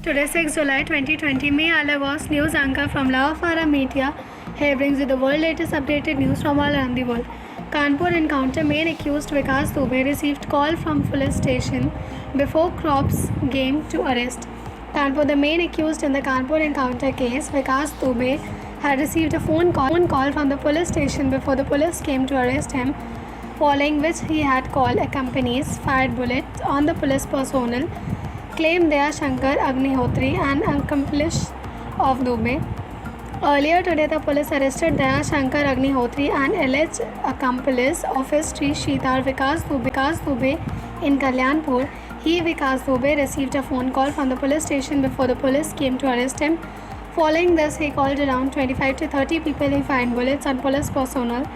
Today, 6 July 2020, May Alagos, news anchor from Lavafara Media, here brings you the world latest updated news from all around the world. Kanpur encounter main accused Vikas Dubey received call from police station before cops came to arrest. Kanpur, the main accused in the Kanpur encounter case, Vikas Dubey, had received a phone call from the police station before the police came to arrest him, following which he had called accompanies fired bullets on the police personnel, claimed Daya Shankar Agnihotri, an accomplice of Dubey. Earlier today, the police arrested Daya Shankar Agnihotri, an alleged accomplice of his Sri Shridhar Vikas Dubey in Kalyanpur. He, Vikas Dubey, received a phone call from the police station before the police came to arrest him. Following this, he called around 25 to 30 people he fired bullets on police personnel,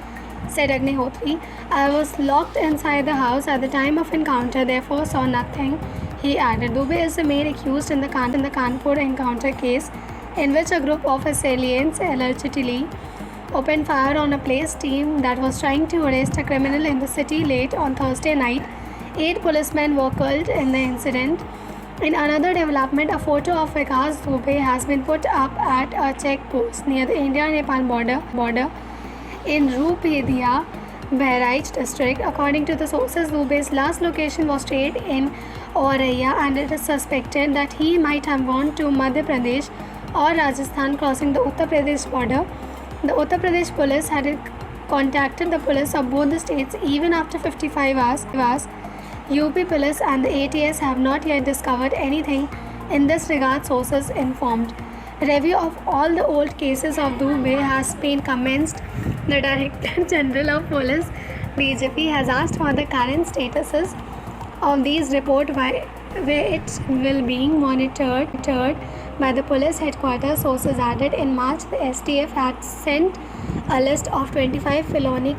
said Agnihotri. I was locked inside the house at the time of encounter, therefore saw nothing. He added, Dubey is the main accused in the Kanpur encounter case, in which a group of assailants allegedly opened fire on a police team that was trying to arrest a criminal in the city late on Thursday night. 8 policemen were killed in the incident. In another development, a photo of Vikas Dubey has been put up at a checkpost near the India-Nepal border in Rupedia, Bahraich district. According to the sources, Dubey's last location was stayed in Auraiya, and it is suspected that he might have gone to Madhya Pradesh or Rajasthan, crossing the Uttar Pradesh border. The Uttar Pradesh police had contacted the police of both the states even after 55 hours. UP police and the ATS have not yet discovered anything in this regard, sources informed. Review of all the old cases of Dubey has been commenced. The Director General of Police, DGP, has asked for the current statuses of these reports, where it will be monitored by the police headquarters. Sources added, in March, the STF had sent a list of 25 felony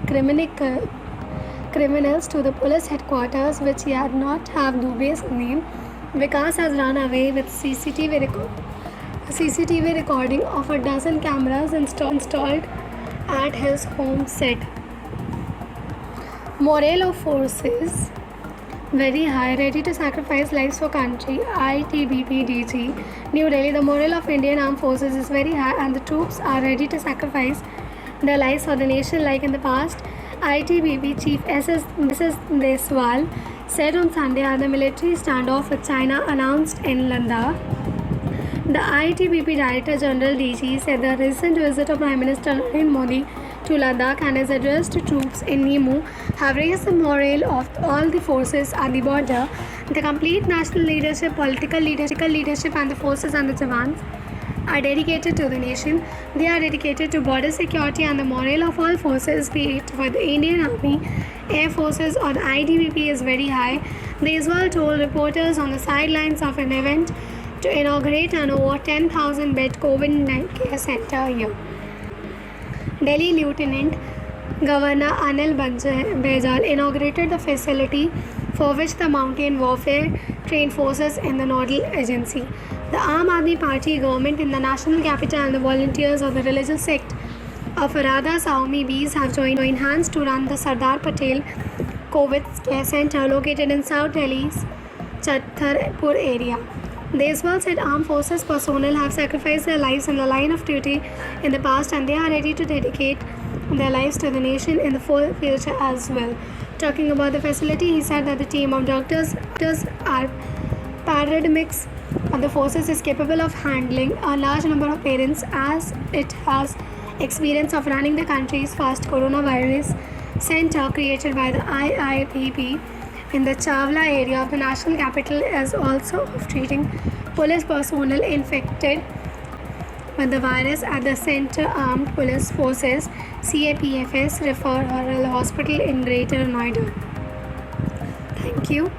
criminals to the police headquarters, which yet not have Dubey's name. Vikas has run away with CCTV recording of a dozen cameras installed at his home set. Morale of forces very high, ready to sacrifice lives for country. ITBP DG, New Delhi. The morale of Indian Armed Forces is very high and the troops are ready to sacrifice their lives for the nation like in the past. ITBP Chief SS Deswal said on Sunday at the military standoff with China announced in Ladakh. The ITBP Director General DG said the recent visit of Prime Minister Narendra Modi to Ladakh and his address to troops in Nimu have raised the morale of all the forces at the border. The complete national leadership, political leadership and the forces and the Jawans are dedicated to the nation. They are dedicated to border security, and the morale of all forces, be it for the Indian Army, Air Forces or the ITBP, is very high. Deswal told reporters on the sidelines of an event to inaugurate an over 10,000-bed COVID-19 care center here. Delhi Lieutenant Governor Anil Baijal inaugurated the facility, for which the mountain warfare trained forces in the nodal agency. The Aam Aadmi Party government in the national capital and the volunteers of the religious sect of Radha Sawmi Bees have joined hands to run the Sardar Patel COVID Care Center located in South Delhi's Chhattarpur area. Deswal said armed forces personnel have sacrificed their lives in the line of duty in the past, and they are ready to dedicate their lives to the nation in the future as well. Talking about the facility, he said that the team of doctors are paramedics of the forces is capable of handling a large number of patients, as it has experience of running the country's first coronavirus center created by the IIPP in the Chawla area of the national capital, as also of treating police personnel infected with the virus at the Center Armed Police Forces CAPFS Referral Hospital in Greater Noida. Thank you.